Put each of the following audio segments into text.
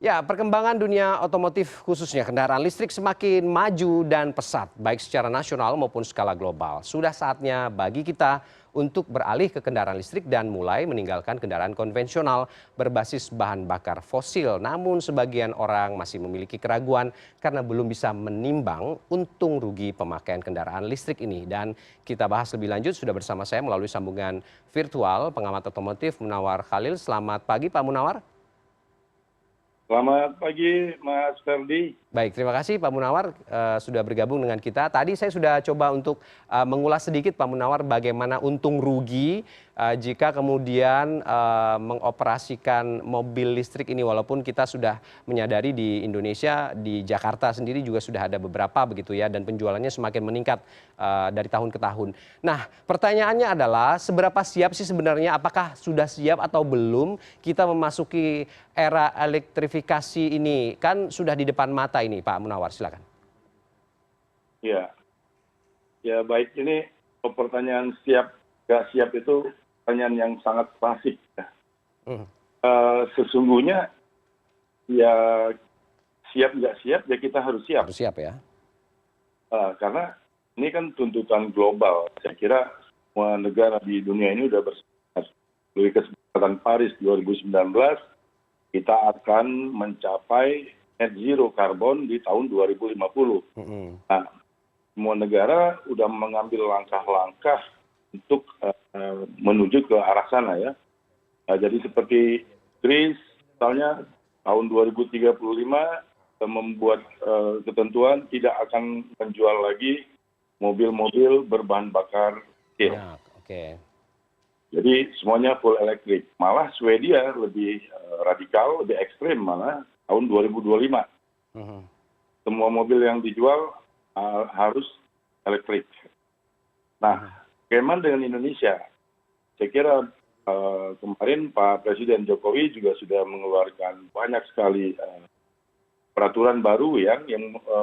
Ya, perkembangan dunia otomotif khususnya kendaraan listrik semakin maju dan pesat, baik secara nasional maupun skala global. Sudah saatnya bagi kita untuk beralih ke kendaraan listrik dan mulai meninggalkan kendaraan konvensional berbasis bahan bakar fosil. Namun sebagian orang masih memiliki keraguan karena belum bisa menimbang untung rugi pemakaian kendaraan listrik ini. Dan kita bahas lebih lanjut sudah bersama saya melalui sambungan virtual pengamat otomotif Munawar Khalil. Selamat pagi Pak Munawar. Selamat pagi, Mas Ferdi. Baik, terima kasih Pak Munawar sudah bergabung dengan kita. Tadi saya sudah coba untuk mengulas sedikit Pak Munawar bagaimana untung rugi jika kemudian mengoperasikan mobil listrik ini walaupun kita sudah menyadari di Indonesia, di Jakarta sendiri juga sudah ada beberapa begitu ya dan penjualannya semakin meningkat dari tahun ke tahun. Nah, pertanyaannya adalah seberapa siap sih sebenarnya apakah sudah siap atau belum kita memasuki era elektrifikasi ini? Kan sudah di depan mata ini Pak Munawar, silakan. Ya baik, ini pertanyaan siap nggak siap itu pertanyaan yang sangat klasik ya. Sesungguhnya ya siap nggak siap ya kita harus siap. Harus siap ya. Karena ini kan tuntutan global. Saya kira semua negara di dunia ini udah bersepakat melalui kesepakatan Paris 2019 kita akan mencapai net zero karbon di tahun 2050. Nah, semua negara sudah mengambil langkah-langkah untuk menuju ke arah sana ya. Jadi seperti Inggris, misalnya tahun 2035 membuat ketentuan tidak akan menjual lagi mobil-mobil berbahan bakar fosil. Ya, oke. Jadi semuanya full elektrik. Malah Swedia lebih radikal, lebih ekstrim malah tahun 2025. Semua mobil yang dijual harus elektrik. Nah, bagaimana dengan Indonesia? Saya kira kemarin Pak Presiden Jokowi juga sudah mengeluarkan banyak sekali peraturan baru yang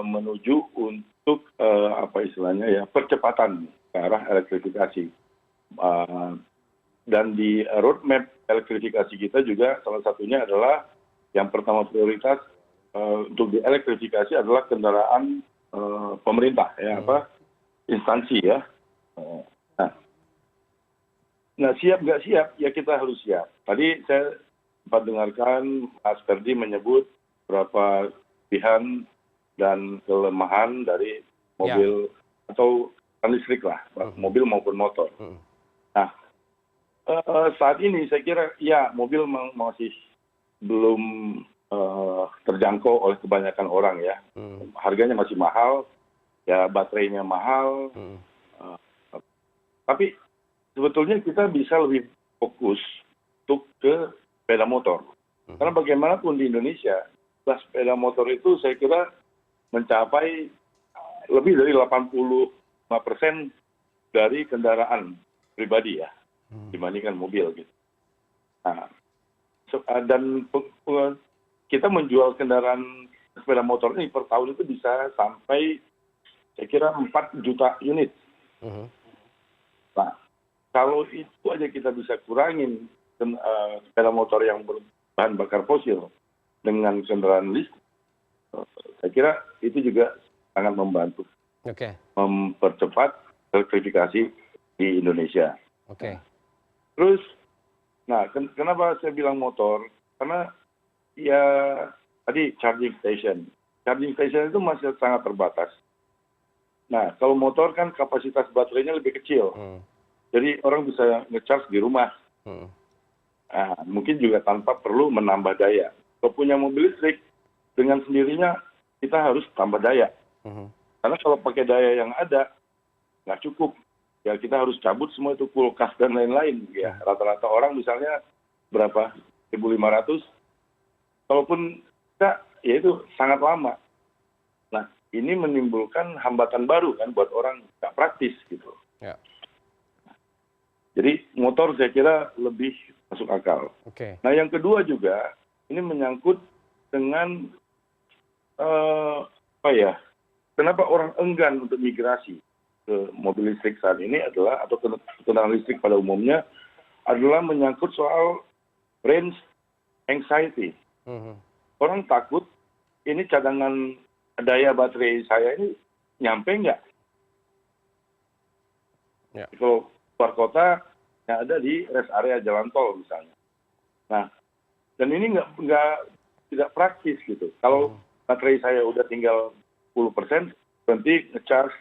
menuju untuk apa istilahnya ya percepatan ke arah elektrifikasi. Dan di roadmap elektrifikasi kita juga salah satunya adalah yang pertama prioritas untuk dielektrifikasi adalah kendaraan pemerintah ya instansi ya. Nah siap nggak siap ya kita harus siap. Tadi saya sempat dengarkan Mas Ferdi menyebut beberapa kelebihan dan kelemahan dari mobil atau listrik lah, mobil maupun motor. Nah saat ini saya kira ya mobil masih belum terjangkau oleh kebanyakan orang ya. Harganya masih mahal, ya baterainya mahal. Tapi sebetulnya kita bisa lebih fokus untuk ke sepeda motor. Karena bagaimanapun di Indonesia, sepeda motor itu saya kira mencapai lebih dari 85% dari kendaraan pribadi ya, dibandingkan mobil gitu. Nah, dan kita menjual kendaraan sepeda motor ini per tahun itu bisa sampai saya kira 4 juta unit. Nah, kalau itu aja kita bisa kurangin sepeda motor yang berbahan bakar fosil dengan kendaraan listrik, saya kira itu juga sangat membantu mempercepat elektrifikasi di Indonesia. Terus, nah kenapa saya bilang motor? Karena ya tadi charging station itu masih sangat terbatas. Nah kalau motor kan kapasitas baterainya lebih kecil, jadi orang bisa nge-charge di rumah. Nah, mungkin juga tanpa perlu menambah daya. Kalau punya mobil listrik dengan sendirinya kita harus tambah daya. Karena kalau pakai daya yang ada nggak cukup. Ya kita harus cabut semua itu kulkas dan lain-lain. Ya rata-rata orang misalnya berapa 1.500. Kalaupun tidak, ya itu sangat lama. Nah ini menimbulkan hambatan baru kan buat orang nggak praktis gitu. Jadi motor saya kira lebih masuk akal. Nah yang kedua juga ini menyangkut dengan kenapa orang enggan untuk migrasi ke mobil listrik saat ini adalah atau kendaraan listrik pada umumnya adalah menyangkut soal range anxiety. orang takut ini cadangan daya baterai saya ini nyampe nggak? Ya. Kalau keluar kota yang ada di rest area jalan tol misalnya. Nah, dan ini tidak praktis gitu. Kalau baterai saya udah tinggal 10%, berhenti nge-charge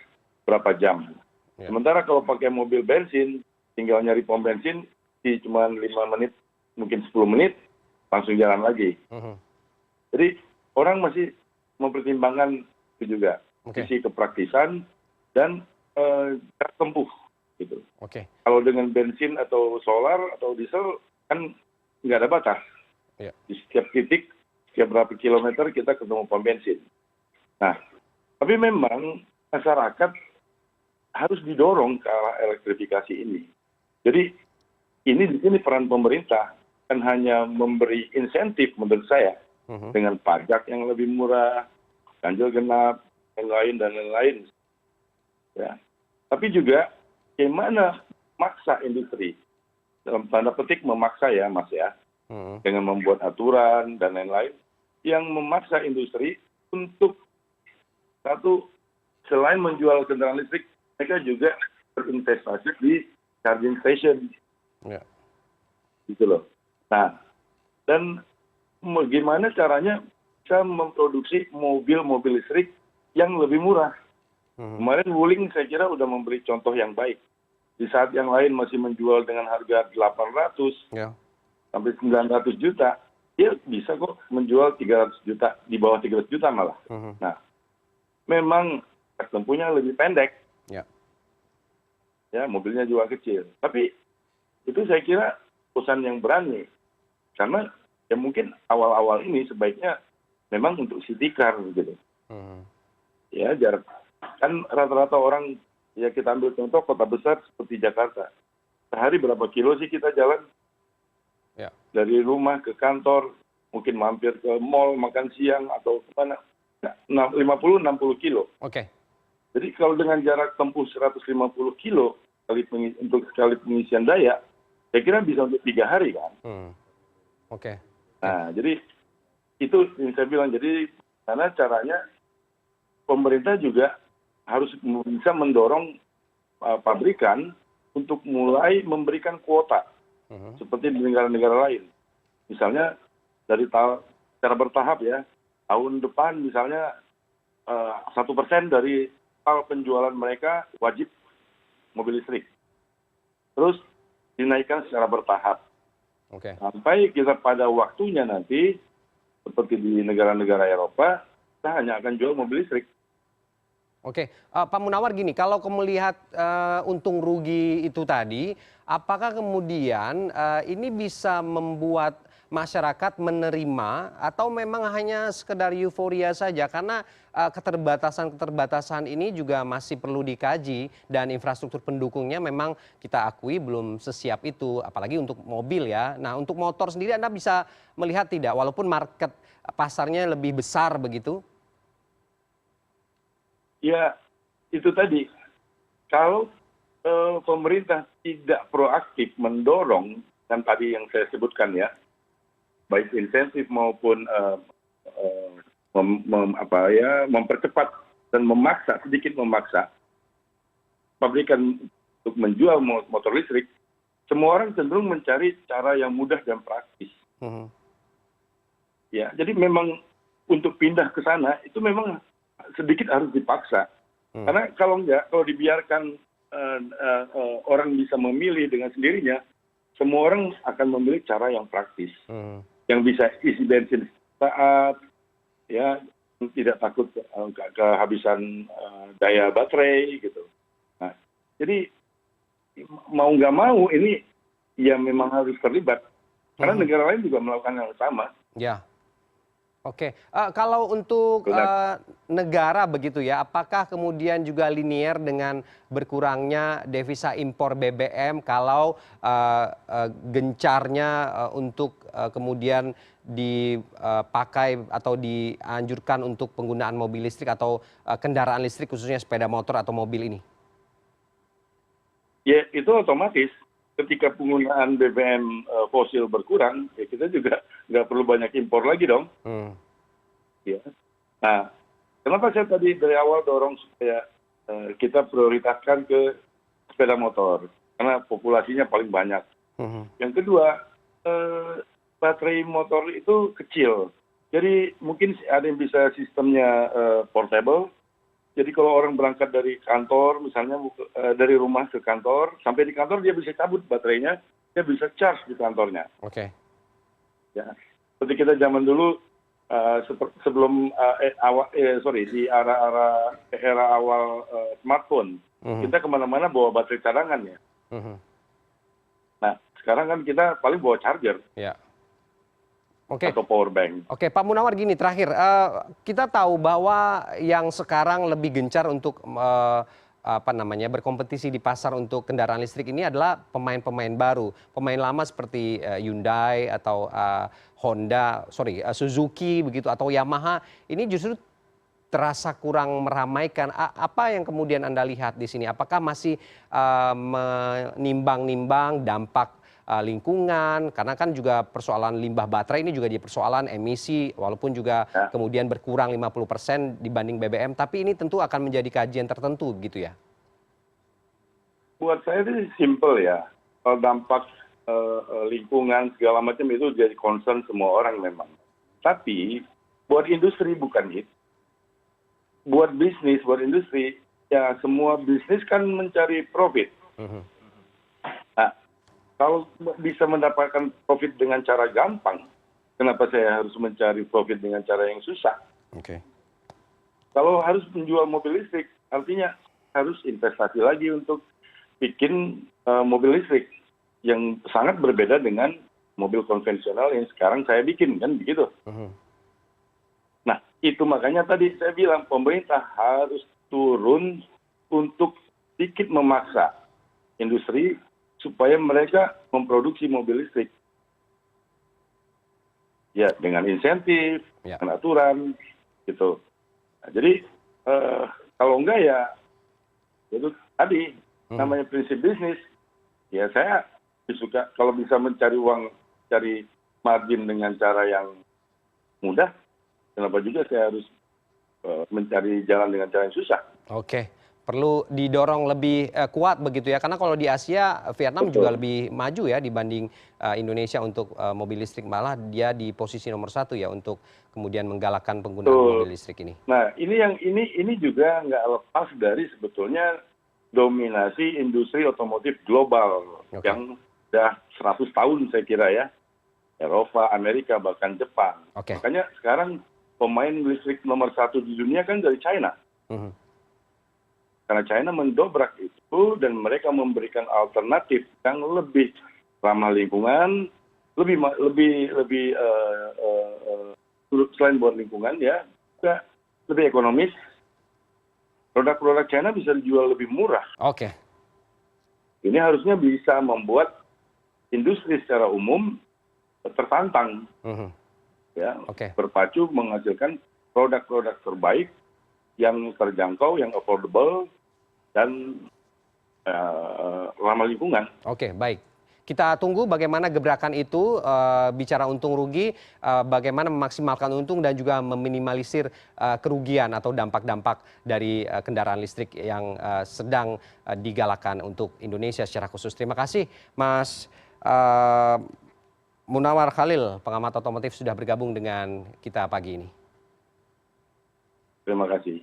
berapa jam. Ya. Sementara kalau pakai mobil bensin, tinggal nyari pom bensin di cuma 5 menit, mungkin 10 menit, langsung jalan lagi. Jadi orang masih mempertimbangkan itu juga, sisi kepraktisan dan jarak tempuh gitu. Kalau dengan bensin atau solar atau diesel kan nggak ada batas. Di setiap titik, setiap berapa kilometer kita ketemu pom bensin. Nah, tapi memang masyarakat harus didorong ke arah elektrifikasi ini. Jadi ini di sini peran pemerintah kan hanya memberi insentif menurut saya dengan pajak yang lebih murah, ganjil genap, yang lain dan lain-lain. Ya. Tapi juga bagaimana memaksa industri, dalam tanda petik memaksa ya Mas ya, dengan membuat aturan dan lain-lain, yang memaksa industri untuk satu, selain menjual kendaraan listrik, mereka juga berinvestasi di charging station. Gitu loh. Nah, dan bagaimana caranya bisa memproduksi mobil-mobil listrik yang lebih murah. Kemarin Wuling saya kira sudah memberi contoh yang baik. Di saat yang lain masih menjual dengan harga 800 sampai 900 juta, dia bisa kok menjual 300 juta, di bawah 300 juta malah. Nah, memang tempuhnya lebih pendek. Ya, mobilnya juga kecil. Tapi itu saya kira perusahaan yang berani. Karena ya mungkin awal-awal ini sebaiknya memang untuk city car gitu. Ya, jarak kan rata-rata orang, ya kita ambil contoh kota besar seperti Jakarta. Sehari berapa kilo sih kita jalan? Dari rumah ke kantor, mungkin mampir ke mall, makan siang atau kemana? 50-60 kilo. Jadi kalau dengan jarak tempuh 150 kilo untuk sekali pengisian daya, saya kira bisa untuk 3 hari kan. Nah, jadi itu yang saya bilang. Jadi karena caranya pemerintah juga harus bisa mendorong pabrikan untuk mulai memberikan kuota seperti di negara-negara lain. Misalnya dari secara bertahap ya, tahun depan misalnya 1% dari penjualan mereka wajib mobil listrik. Terus dinaikkan secara bertahap. Sampai kita pada waktunya nanti, seperti di negara-negara Eropa, kita hanya akan jual mobil listrik. Pak Munawar gini, kalau melihat untung rugi itu tadi, apakah kemudian ini bisa membuat masyarakat menerima atau memang hanya sekedar euforia saja? Karena keterbatasan-keterbatasan ini juga masih perlu dikaji dan infrastruktur pendukungnya memang kita akui belum sesiap itu, apalagi untuk mobil ya. Nah, untuk motor sendiri Anda bisa melihat tidak, walaupun market pasarnya lebih besar begitu? Ya, itu tadi. Kalau pemerintah tidak proaktif mendorong, dan tadi yang saya sebutkan ya, baik insentif maupun mempercepat dan sedikit memaksa pabrikan untuk menjual motor listrik, semua orang cenderung mencari cara yang mudah dan praktis. Ya, jadi memang untuk pindah ke sana itu memang sedikit harus dipaksa. Karena kalau dibiarkan orang bisa memilih dengan sendirinya, semua orang akan memilih cara yang praktis, yang bisa isi bensin saat, ya tidak takut kehabisan daya baterai gitu. Nah, jadi mau nggak mau ini ya memang harus terlibat, karena negara lain juga melakukan hal yang sama. Kalau untuk negara begitu ya, apakah kemudian juga linier dengan berkurangnya devisa impor BBM kalau gencarnya untuk kemudian dipakai atau dianjurkan untuk penggunaan mobil listrik atau kendaraan listrik khususnya sepeda motor atau mobil ini? Ya, itu otomatis ketika penggunaan BBM fosil berkurang, ya kita juga nggak perlu banyak impor lagi dong. Ya. Nah, kenapa saya tadi dari awal dorong supaya kita prioritaskan ke sepeda motor, karena populasinya paling banyak. Yang kedua, baterai motor itu kecil, jadi mungkin ada yang bisa sistemnya portable. Jadi kalau orang berangkat dari kantor, misalnya dari rumah ke kantor, sampai di kantor dia bisa cabut baterainya, dia bisa charge di kantornya. Oke. Ya, seperti kita zaman dulu sebelum di era awal smartphone, kita kemana-mana bawa baterai cadangan ya. Nah, sekarang kan kita paling bawa charger Ya. Oke. atau power bank. Oke, Pak Munawar, gini terakhir, kita tahu bahwa yang sekarang lebih gencar untuk berkompetisi di pasar untuk kendaraan listrik ini adalah pemain-pemain baru, pemain lama seperti Hyundai atau Suzuki begitu atau Yamaha. Ini justru terasa kurang meramaikan. Apa yang kemudian Anda lihat di sini? Apakah masih menimbang-nimbang dampak lingkungan, karena kan juga persoalan limbah baterai ini juga di persoalan emisi, walaupun juga kemudian berkurang 50% dibanding BBM, tapi ini tentu akan menjadi kajian tertentu gitu ya? Buat saya itu simple ya, kalau dampak lingkungan segala macam itu jadi concern semua orang memang. Tapi buat industri bukan itu. Buat bisnis, buat industri, ya semua bisnis kan mencari profit. Nah, kalau bisa mendapatkan profit dengan cara gampang, kenapa saya harus mencari profit dengan cara yang susah? Oke. Kalau harus menjual mobil listrik, artinya harus investasi lagi untuk bikin mobil listrik yang sangat berbeda dengan mobil konvensional yang sekarang saya bikin, kan begitu. Nah, itu makanya tadi saya bilang pemerintah harus turun untuk sedikit memaksa industri supaya mereka memproduksi mobil listrik. Ya, dengan insentif, dengan aturan, gitu. Nah, jadi, kalau enggak ya, itu tadi, namanya prinsip bisnis. Ya, saya suka kalau bisa mencari uang, cari margin dengan cara yang mudah, kenapa juga saya harus mencari jalan dengan cara yang susah. Oke, perlu didorong lebih kuat begitu ya, karena kalau di Asia, Vietnam juga lebih maju ya dibanding Indonesia untuk mobil listrik, malah dia di posisi nomor 1 ya untuk kemudian menggalakkan penggunaan mobil listrik ini. Nah, ini juga nggak lepas dari sebetulnya dominasi industri otomotif global yang sudah 100 tahun saya kira ya, Eropa, Amerika, bahkan Jepang. Makanya sekarang pemain listrik nomor 1 di dunia kan dari China. Karena China mendobrak itu dan mereka memberikan alternatif yang lebih ramah lingkungan, lebih selain buat lingkungan ya, juga lebih ekonomis. Produk-produk China bisa dijual lebih murah. Oke. Ini harusnya bisa membuat industri secara umum tertantang, ya, berpacu menghasilkan produk-produk terbaik yang terjangkau, yang affordable, dan ramah lingkungan. Oke, baik. Kita tunggu bagaimana gebrakan itu, bicara untung rugi, bagaimana memaksimalkan untung dan juga meminimalisir kerugian atau dampak-dampak dari kendaraan listrik yang sedang digalakan untuk Indonesia secara khusus. Terima kasih Mas Munawar Khalil, pengamat otomotif sudah bergabung dengan kita pagi ini. Terima kasih.